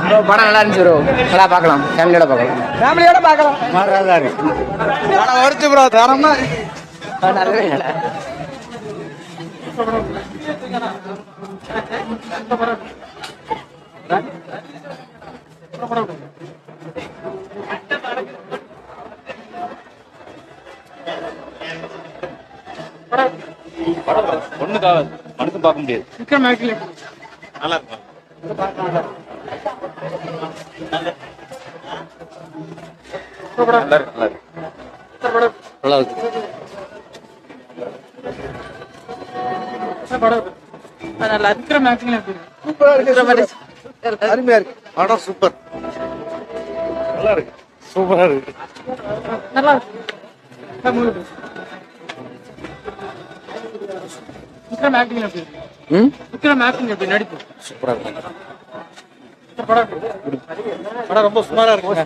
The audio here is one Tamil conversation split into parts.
படம் நல்லா இருந்துச்சு ப்ரோ. நல்லா பார்க்கலாம், ஃபேமிலியோட பார்க்கலாம். ஃபேமிலியோட பார்க்கலாம். நல்லா இருக்கு. படம் வருது ப்ரோ. தரமா நல்லாவே இல்லை. ஒண்ணுக்காக மனுக்கும் பார்க்க முடியாது. நல்லா இருக்கும். நல்லா இருக்கு. நல்லா இருக்கிற மேக்கிங் சூப்பரா இருக்கு. அருமையா இருக்கு. படம் சூப்பர். நல்லா இருக்கு. சூப்பரா இருக்கு. நல்லா இருக்கு. விக்ரம் ஆக்டிங் எப்படி இருக்கு? விக்ரம் ஆக்டிங் எப்படி நடிப்பு? சூப்பரா இருக்கு. படம் ரொம்ப சுமாரா இருக்குங்க.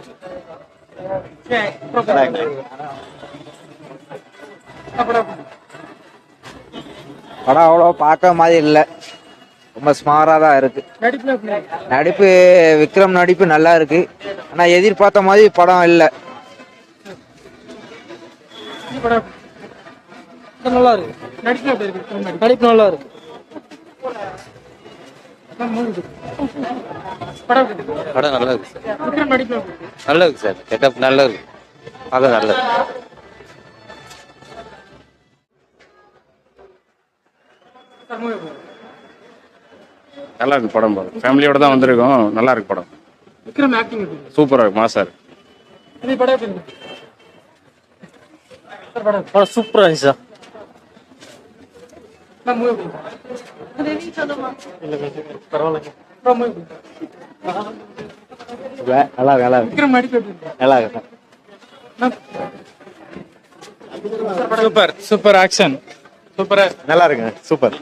படம் அவ்வளோ பார்க்க மாதிரி இல்லை, ரொம்ப ஸ்மாரா தான் இருக்கு. நடிப்பு விக்ரம் நடிப்பு நல்லா இருக்கு, ஆனா எதிர்பார்த்த மாதிரி படம் இல்லை. நல்லா இருக்கு. நடிப்பு நல்லா இருக்கு. படம் நல்லா இருக்கு சார். நல்லா இருக்கு சார். கெட்டப் நல்லா இருக்கு. பார்க்க நல்லா இருக்கு. நல்லா இருக்கு படம். ஃபேமிலியோட தான் வந்திருக்கோம். நல்லா இருக்கு படம். விக்ரம் ஆக்டிங் சூப்பரா இருக்கு. மாசா இருக்கு. படம் சூப்பரா இருந்துச்சு சார். நல்லா விக்ரம் நடிப்பு நல்லா இருக்கு. சூப்பர் சூப்பர் ஆக்ஷன் சூப்பரா நல்லா இருக்குங்க. சூப்பர்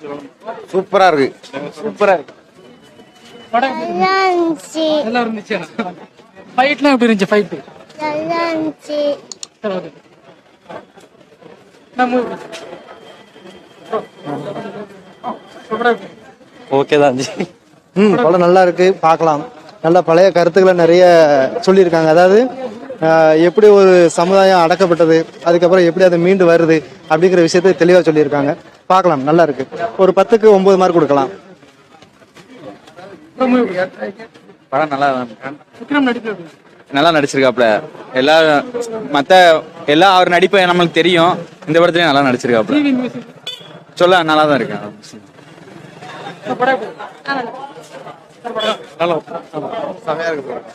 சூப்பரா இருக்கு. சூப்பரா இருக்கு. படம் நல்லா இருந்துச்சு. ஃபைட்லாம் எப்படி இருந்துச்சு? ஃபைட் நல்லா இருந்துச்சு. ஓகே தான் இருந்துச்சு. படம் நல்லா இருக்கு, பார்க்கலாம். நல்ல பழைய கருத்துக்களை நிறைய சொல்லியிருக்காங்க. அதாவது எப்படி ஒரு சமுதாயம் அடக்கப்பட்டது, அதுக்கப்புறம் எப்படி அதை மீண்டு வருது அப்படிங்கிற விஷயத்தை தெளிவாக சொல்லியிருக்காங்க. பார்க்கலாம், நல்லா இருக்கு. ஒரு 10க்கு 9 மார்க் கொடுக்கலாம். படம் நல்லா விக்ரம் நடிப்பு நல்லா நடிச்சிருக்காப்ல. எல்லா அவர் நடிப்பு நம்மளுக்கு தெரியும். இந்த படத்துலயும் நல்லா நடிச்சிருக்காப்ல. சொல்ல நல்லா தான் இருக்கு.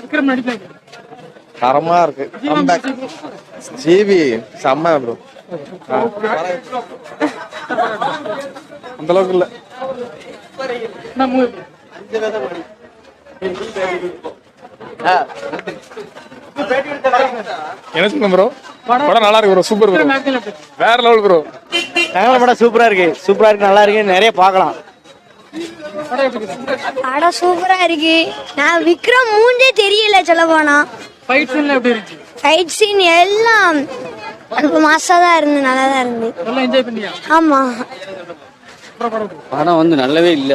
விக்ரம் நடிப்பு தரமா இருக்கு. ஜிவி செம்ம ப்ரோ. அந்த அளவுக்கு இல்ல. என்ன சொல்லுங்க ப்ரோ? படம் நல்லா இருக்கு ப்ரோ. Super bro. வேற லெவல் ப்ரோ. தங்கல படம் சூப்பரா இருக்கு. சூப்பரா இருக்கு. நல்லா இருக்கு. நிறைய பார்க்கலாம். படம் சூப்பரா இருக்கு. நான் விக்ரம் மூஞ்சே தெரியல சொல்ல போனா. ஃபைட் சீன்ல எப்படி இருந்துச்சு? ஃபைட் சீன் எல்லாம் மாசா தான் இருந்து, நல்லா தான் இருந்து. நல்லா என்ஜாய் பண்ணியா? ஆமா. படம் வந்து நல்லாவே இல்ல,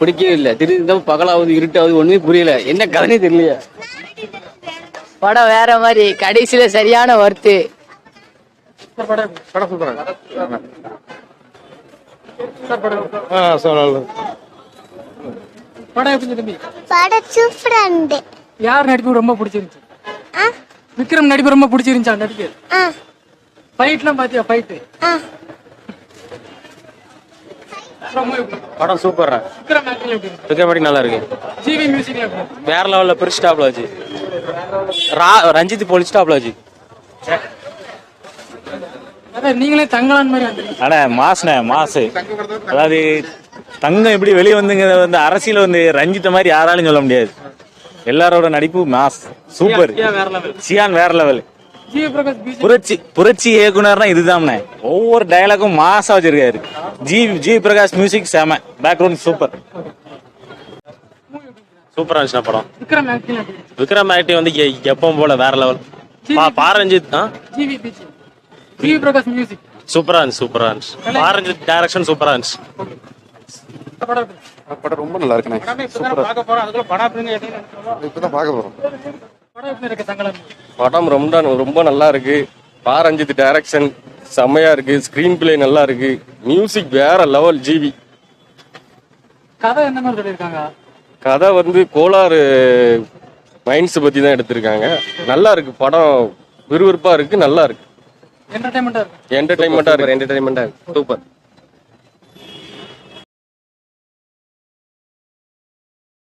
பிடிக்கவே இல்லை. திடீர்னு பகலாவது இருட்டாவது ஒண்ணுமே புரியல. என்ன கதனே தெரியலையா. படம் வேற மாதிரி, கடைசியில சரியான வர்த்து. படம் சூப்பரா இருக்கு. படம் எப்படி தம்பி? படம் சூப்பரா இருந்து. யார் நடிப்பு ரொம்ப பிடிச்சிருந்துச்சு? விக்ரம் நடிப்பு ரொம்ப பிடிச்சிருந்துச்சா? நடிப்பு ஃபைட்லாம் பாத்தியா? ஃபைட் படம் சூப்பரா. விக்ரம் ஆக்டிங் எப்படி இருக்கு? விக்ரம் நல்லா இருக்கு. ஜிவி மியூசிக்ல எப்படி? வேற லெவல்ல பிரிச்சுட்டாப்ல வச்சு. ரஞ்சித் பொலிச்சுட்டாப்ல வச்சு. அதான் நீங்களே தங்கலான் மாதிரி வந்து. அட மாஸ்ண்ணே, மாசு. அதாவது தங்கம் எப்படி வெளியே வந்துங்கிறத வந்து அரசியல வந்து ரஞ்சித்த மாதிரி யாராலும் சொல்ல முடியாது. எல்லாரோட நடிப்பு மாஸ் சூப்பர். சியான் வேற லெவல். புரட்சி இயக்குனர்னா இதுதான்ண்ணே. ஒவ்வொரு டயலாகும் மாசா வச்சிருக்காரு. ஜி பிரகாஷ் மியூசிக் செம. Background super. சூப்பரா இருந்துச்சு படம். விக்ரம் ஆக்டிங் வந்து எப்பவும் போல வேற level. Pa Ranjith G Prakash music சூப்பரா இருந்துச்சு. சூப்பரா இருந்துச்சு. பாரஞ்சித் டைரக்ஷன் சூப்பரா இருந்துச்சு. படம் எப்படி இருக்கு? படம் ரொம்ப நல்லா இருக்குண்ணே. படமே இப்பதான் பார்க்க போறோம், அதுக்குள்ள படம் எப்படின்னு கேட்டீங்கன்னு நினைச்சோம். இப்பதான் பார்க்க போறோம். படம் எப்படி இருக்கு தங்கலம்? படம் ரொம்ப நல்லா இருக்கு. ரஞ்சித் டைரக்ஷன் செம்மையா இருக்கு. ஸ்கிரீன் பிளே நல்லா இருக்கு. மியூசிக் வேற லெவல் ஜிவி. கதை என்ன மாதிரி சொல்லியிருக்காங்க? கதை கோளாறு மைண்ட்ஸ் பத்தி தான் எடுத்திருக்காங்க. நல்லா இருக்கு படம். விறுவிறுப்பா இருக்கு, நல்லா இருக்கு. என்டர்டைன்மெண்டா இருக்கு. என்டர்டைன்மெண்டா இருக்கு. சூப்பர்.